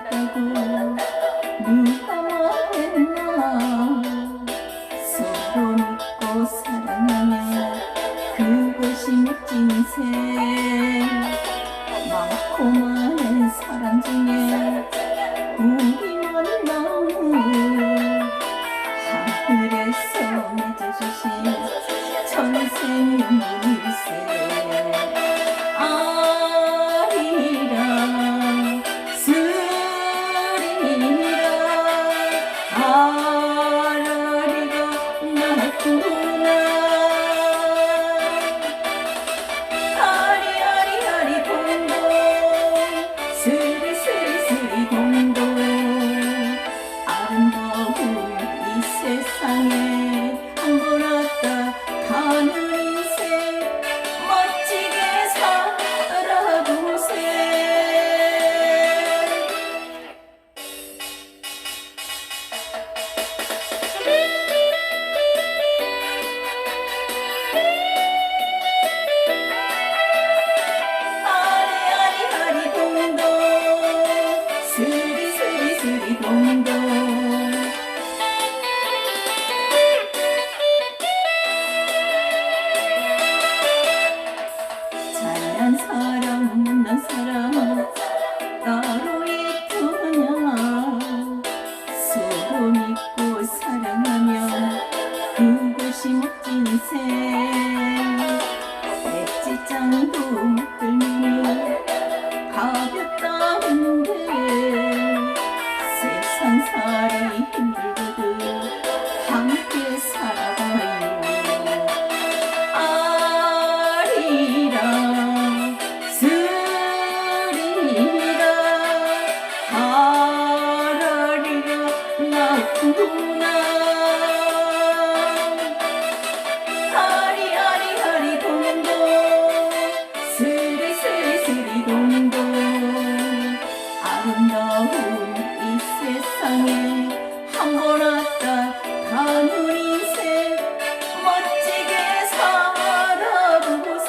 못났다고 누가 말했나. 서로 믿고 사랑하면 그것이 멋진 인생. 많고 많은 사람 중에 우리 만남은 하늘에서 맺어주신 전생 연분일세. 아리아리아리 동동 스리스리스리 동동. 아름다운 이 세상에 한 번 왔다 가는 인생. 멋지게 살아보세. 아리아리아리 동동 스리스리스리 동동. 잘난 사람 못난 사람 따로 있더냐. 서로 믿고 사랑하면 그것이 멋진 인생. 백지장도 못들며는 볍다는데 세상살이 힘들거든 함께 살아봐요. 아리라 스리라 아라리가 나구나. 아리아리아리 동동 스리스리스리 동동. 아름다운 이 세상에 한 번 왔다 가는 인생. 멋지게 살아보세.